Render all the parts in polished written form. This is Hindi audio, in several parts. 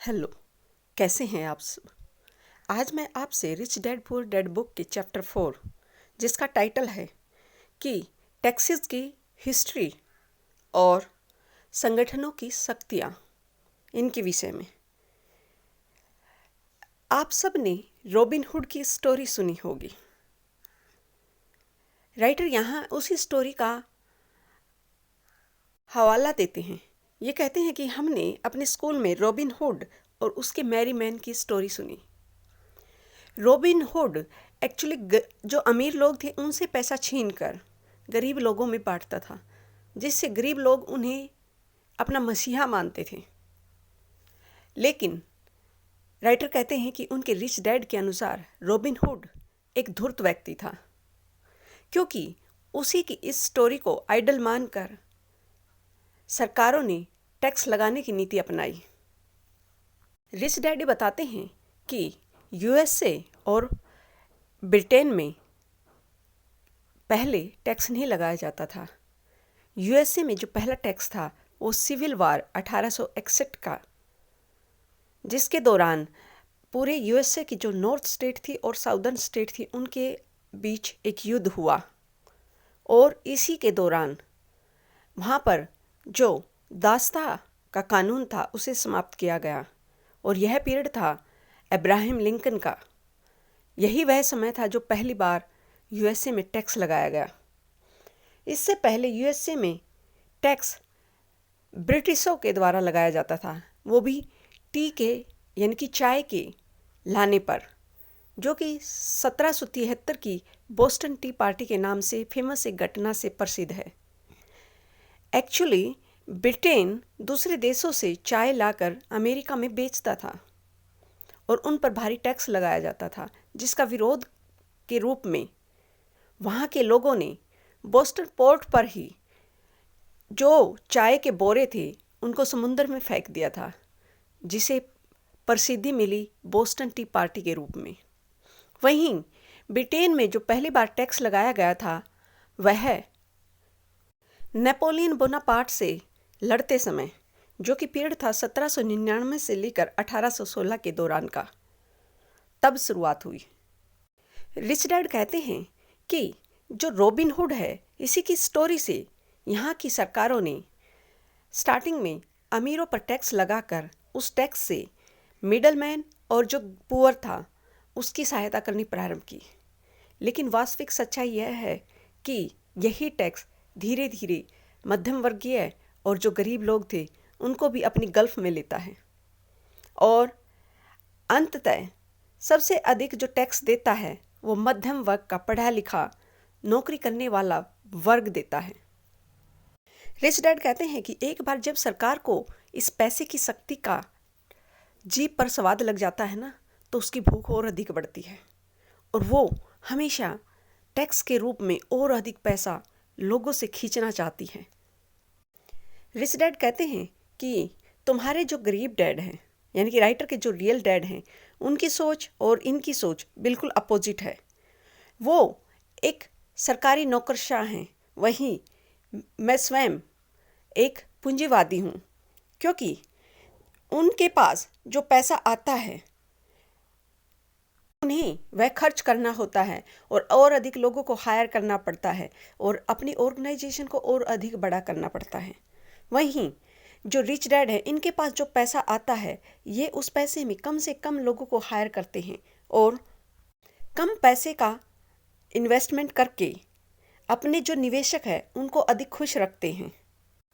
हेलो, कैसे हैं आप सब? आज मैं आपसे rich dad poor dad book के चैप्टर 4 जिसका टाइटल है कि टैक्सेस की हिस्ट्री और संगठनों की शक्तियाँ, इनके विषय में। आप सब ने रॉबिन हुड की स्टोरी सुनी होगी। राइटर यहाँ उसी स्टोरी का हवाला देते हैं। ये कहते हैं कि हमने अपने स्कूल में रॉबिन हुड और उसके मैरी मैन की स्टोरी सुनी। रॉबिन हुड एक्चुअली जो अमीर लोग थे उनसे पैसा छीन कर गरीब लोगों में बांटता था, जिससे गरीब लोग उन्हें अपना मसीहा मानते थे। लेकिन राइटर कहते हैं कि उनके रिच डैड के अनुसार रॉबिन हुड एक धूर्त व्यक्ति था, क्योंकि उसी की इस स्टोरी को आइडल मानकर सरकारों ने टैक्स लगाने की नीति अपनाई। रिच डैड बताते हैं कि यूएसए और ब्रिटेन में पहले टैक्स नहीं लगाया जाता था। यूएसए में जो पहला टैक्स था वो सिविल वार 1861 का, जिसके दौरान पूरे यूएसए की जो नॉर्थ स्टेट थी और साउदर्न स्टेट थी उनके बीच एक युद्ध हुआ, और इसी के दौरान वहाँ पर जो दास्ता का कानून था उसे समाप्त किया गया। और यह पीरियड था अब्राहम लिंकन का। यही वह समय था जो पहली बार यूएसए में टैक्स लगाया गया। इससे पहले यूएसए में टैक्स ब्रिटिशों के द्वारा लगाया जाता था, वो भी टी के यानी कि चाय के लाने पर, जो कि 1773 की बोस्टन टी पार्टी के नाम से फेमस एक घटना से प्रसिद्ध है। एक्चुअली ब्रिटेन दूसरे देशों से चाय लाकर अमेरिका में बेचता था और उन पर भारी टैक्स लगाया जाता था, जिसका विरोध के रूप में वहाँ के लोगों ने बोस्टन पोर्ट पर ही जो चाय के बोरे थे उनको समुद्र में फेंक दिया था, जिसे प्रसिद्धि मिली बोस्टन टी पार्टी के रूप में। वहीं ब्रिटेन में जो पहली बार टैक्स लगाया गया था वह नेपोलियन बोनापार्ट से लड़ते समय, जो कि पीरियड था 1799 से लेकर 1816 के दौरान का, तब शुरुआत हुई। रिच डैड कहते हैं कि जो रॉबिन हुड है, इसी की स्टोरी से यहाँ की सरकारों ने स्टार्टिंग में अमीरों पर टैक्स लगाकर उस टैक्स से मिडलमैन और जो पुअर था उसकी सहायता करनी प्रारंभ की। लेकिन वास्तविक सच्चाई यह है कि यही टैक्स धीरे धीरे मध्यम वर्गीय और जो गरीब लोग थे उनको भी अपनी गल्फ में लेता है, और अंततः सबसे अधिक जो टैक्स देता है वो मध्यम वर्ग का पढ़ा लिखा नौकरी करने वाला वर्ग देता है। रिच डैड कहते हैं कि एक बार जब सरकार को इस पैसे की शक्ति का जीभ पर स्वाद लग जाता है ना, तो उसकी भूख और अधिक बढ़ती है और वो हमेशा टैक्स के रूप में और अधिक पैसा लोगों से खींचना चाहती है। रिच डैड कहते हैं कि तुम्हारे जो गरीब डैड हैं, यानी कि राइटर के जो रियल डैड हैं, उनकी सोच और इनकी सोच बिल्कुल अपोजिट है। वो एक सरकारी नौकरशाह हैं, वहीं मैं स्वयं एक पूंजीवादी हूँ, क्योंकि उनके पास जो पैसा आता है उन्हें वह खर्च करना होता है और अधिक लोगों को हायर करना पड़ता है और अपनी ऑर्गेनाइजेशन को और अधिक बड़ा करना पड़ता है। वहीं जो रिच डैड है, इनके पास जो पैसा आता है ये उस पैसे में कम से कम लोगों को हायर करते हैं और कम पैसे का इन्वेस्टमेंट करके अपने जो निवेशक है उनको अधिक खुश रखते हैं।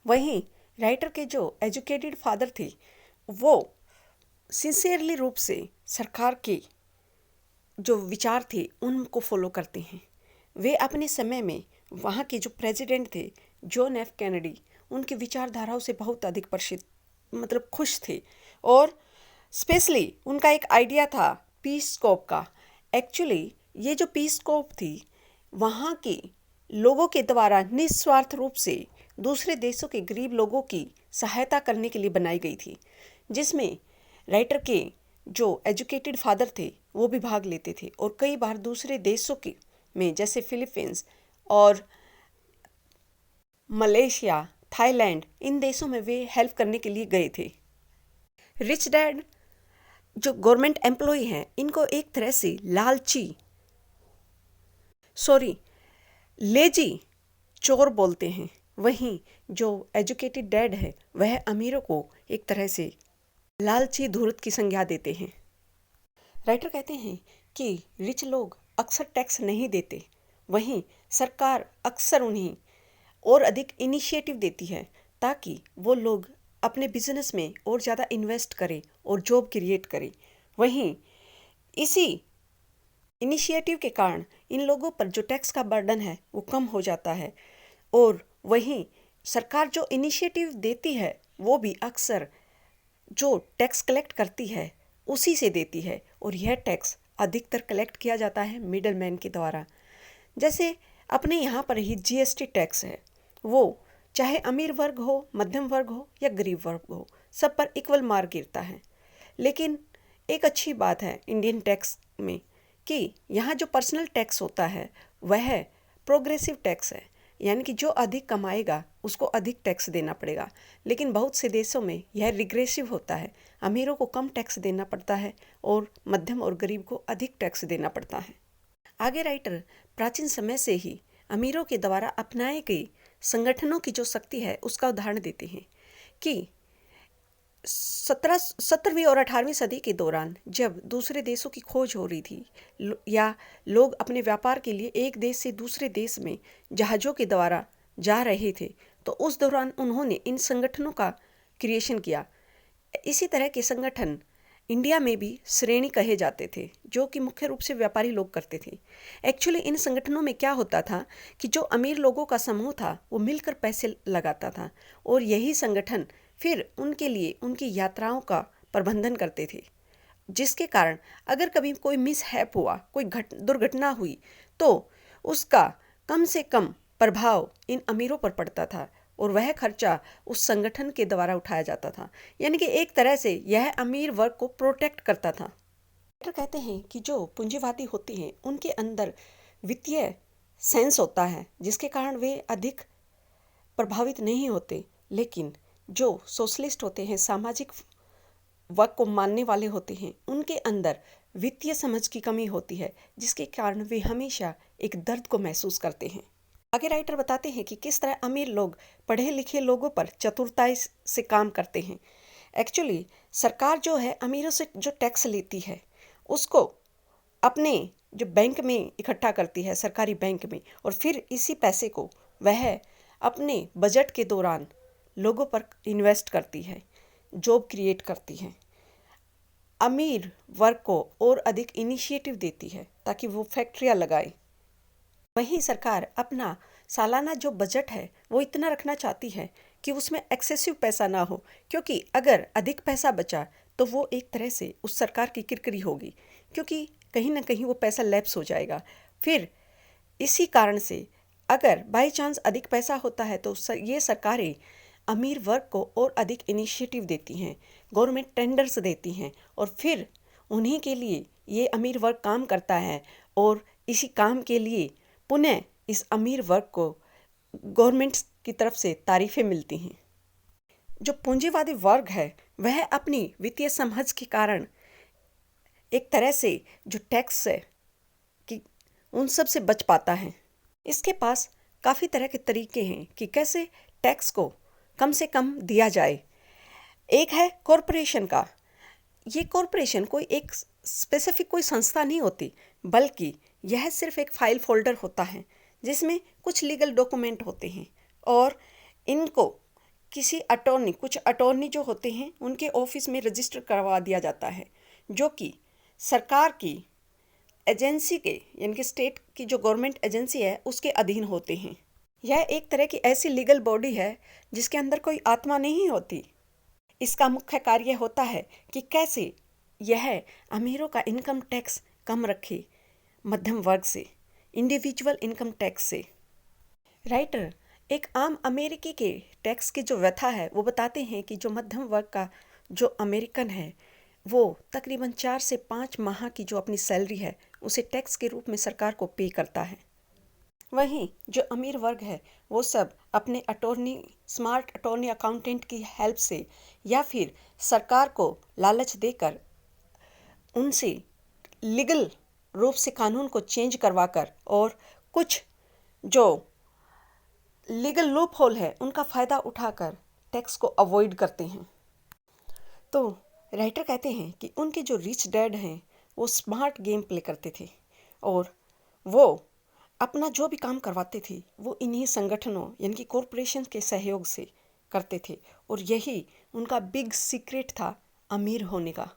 वहीं राइटर के जो एजुकेटेड फादर थे वो सिंसियरली रूप से सरकार के जो विचार थे उनको फॉलो करते हैं। वे अपने समय में वहाँ के जो प्रेसिडेंट थे जॉन एफ कैनेडी, उनकी विचारधाराओं से बहुत अधिक खुश थे, और स्पेशली उनका एक आइडिया था पीस कॉप का। एक्चुअली ये जो पीस कॉप थी वहाँ के लोगों के द्वारा निस्वार्थ रूप से दूसरे देशों के गरीब लोगों की सहायता करने के लिए बनाई गई थी, जिसमें राइटर के जो एजुकेटेड फादर थे वो भी भाग लेते थे और कई बार दूसरे देशों के में जैसे फिलीपींस और मलेशिया, थाईलैंड, इन देशों में वे हेल्प करने के लिए गए थे। रिच डैड जो गवर्नमेंट एम्प्लॉय हैं इनको एक तरह से लेजी चोर बोलते हैं। वहीं जो एजुकेटेड डैड है वह अमीरों को एक तरह से लालची धूर्त की संज्ञा देते हैं। राइटर कहते हैं कि रिच लोग अक्सर टैक्स नहीं देते, वहीं सरकार अक्सर उन्हें और अधिक इनिशिएटिव देती है ताकि वो लोग अपने बिजनेस में और ज़्यादा इन्वेस्ट करें और जॉब क्रिएट करें। वहीं इसी इनिशिएटिव के कारण इन लोगों पर जो टैक्स का बर्डन है वो कम हो जाता है, और वहीं सरकार जो इनिशिएटिव देती है वो भी अक्सर जो टैक्स कलेक्ट करती है उसी से देती है, और यह टैक्स अधिकतर कलेक्ट किया जाता है मिडल मैन के द्वारा। जैसे अपने यहाँ पर ही जीएसटी टैक्स है, वो चाहे अमीर वर्ग हो, मध्यम वर्ग हो या गरीब वर्ग हो, सब पर इक्वल मार गिरता है। लेकिन एक अच्छी बात है इंडियन टैक्स में कि यहाँ जो पर्सनल टैक्स होता है वह प्रोग्रेसिव टैक्स है, यानी कि जो अधिक कमाएगा उसको अधिक टैक्स देना पड़ेगा। लेकिन बहुत से देशों में यह रिग्रेसिव होता है, अमीरों को कम टैक्स देना पड़ता है और मध्यम और गरीब को अधिक टैक्स देना पड़ता है। आगे राइटर प्राचीन समय से ही अमीरों के द्वारा अपनाए गए संगठनों की जो शक्ति है उसका उदाहरण देते हैं कि 17वीं और 18वीं सदी के दौरान जब दूसरे देशों की खोज हो रही थी या लोग अपने व्यापार के लिए एक देश से दूसरे देश में जहाज़ों के द्वारा जा रहे थे, तो उस दौरान उन्होंने इन संगठनों का क्रिएशन किया। इसी तरह के संगठन इंडिया में भी श्रेणी कहे जाते थे, जो कि मुख्य रूप से व्यापारी लोग करते थे। एक्चुअली इन संगठनों में क्या होता था कि जो अमीर लोगों का समूह था वो मिलकर पैसे लगाता था, और यही संगठन फिर उनके लिए उनकी यात्राओं का प्रबंधन करते थे, जिसके कारण अगर कभी कोई मिसहैप हुआ, कोई दुर्घटना हुई, तो उसका कम से कम प्रभाव इन अमीरों पर पड़ता था और वह खर्चा उस संगठन के द्वारा उठाया जाता था। यानी कि एक तरह से यह अमीर वर्ग को प्रोटेक्ट करता था। डॉक्टर कहते हैं कि जो पूंजीवादी होते हैं उनके अंदर वित्तीय सेंस होता है, जिसके कारण वे अधिक प्रभावित नहीं होते। लेकिन जो सोशलिस्ट होते हैं, सामाजिक वर्ग को मानने वाले होते हैं, उनके अंदर वित्तीय समझ की कमी होती है, जिसके कारण वे हमेशा एक दर्द को महसूस करते हैं। आगे राइटर बताते हैं कि किस तरह अमीर लोग पढ़े लिखे लोगों पर चतुरताई से काम करते हैं। एक्चुअली सरकार जो है अमीरों से जो टैक्स लेती है उसको अपने जो बैंक में इकट्ठा करती है, सरकारी बैंक में, और फिर इसी पैसे को वह अपने बजट के दौरान लोगों पर इन्वेस्ट करती है, जॉब क्रिएट करती है, अमीर वर्ग को और अधिक इनिशिएटिव देती है ताकि वो फैक्ट्रियाँ लगाए। वहीं सरकार अपना सालाना जो बजट है वो इतना रखना चाहती है कि उसमें एक्सेसिव पैसा ना हो, क्योंकि अगर अधिक पैसा बचा तो वो एक तरह से उस सरकार की किरकिरी होगी, क्योंकि कहीं ना कहीं वो पैसा लैप्स हो जाएगा। फिर इसी कारण से अगर बाई चांस अधिक पैसा होता है तो ये सरकारें अमीर वर्ग को और अधिक इनिशिएटिव देती हैं, गवर्नमेंट टेंडर्स देती हैं, और फिर उन्हीं के लिए ये अमीर वर्ग काम करता है, और इसी काम के लिए पुनः इस अमीर वर्ग को गवर्नमेंट की तरफ से तारीफें मिलती हैं। जो पूंजीवादी वर्ग है वह अपनी वित्तीय समझ के कारण एक तरह से जो टैक्स है कि उन सब से बच पाता है। इसके पास काफ़ी तरह के तरीके हैं कि कैसे टैक्स को कम से कम दिया जाए। एक है कॉरपोरेशन का। ये कॉरपोरेशन कोई एक स्पेसिफिक कोई संस्था नहीं होती, बल्कि यह सिर्फ एक फाइल फोल्डर होता है जिसमें कुछ लीगल डॉक्यूमेंट होते हैं, और इनको कुछ अटॉर्नी जो होते हैं उनके ऑफिस में रजिस्टर करवा दिया जाता है, जो कि सरकार की एजेंसी के, यानी कि स्टेट की जो गवर्नमेंट एजेंसी है उसके अधीन होते हैं। यह एक तरह की ऐसी लीगल बॉडी है जिसके अंदर कोई आत्मा नहीं होती। इसका मुख्य कार्य होता है कि कैसे यह अमीरों का इनकम टैक्स कम रखे मध्यम वर्ग से, इंडिविजुअल इनकम टैक्स से। राइटर एक आम अमेरिकी के टैक्स की जो व्यथा है वो बताते हैं कि जो मध्यम वर्ग का जो अमेरिकन है वो तकरीबन 4 से 5 माह की जो अपनी सैलरी है उसे टैक्स के रूप में सरकार को पे करता है। वहीं जो अमीर वर्ग है वो सब अपने स्मार्ट अटॉर्नी अकाउंटेंट की हेल्प से या फिर सरकार को लालच देकर उनसे लीगल रूप से कानून को चेंज करवाकर और कुछ जो लीगल लूप होल है उनका फ़ायदा उठाकर टैक्स को अवॉइड करते हैं। तो राइटर कहते हैं कि उनके जो रिच डैड हैं वो स्मार्ट गेम प्ले करते थे और वो अपना जो भी काम करवाते थे वो इन्हीं संगठनों यानी कि कॉरपोरेशन के सहयोग से करते थे और यही उनका बिग सीक्रेट था अमीर होने का।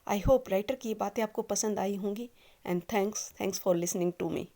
आई होप राइटर की ये बातें आपको पसंद आई होंगी and thanks for listening to me.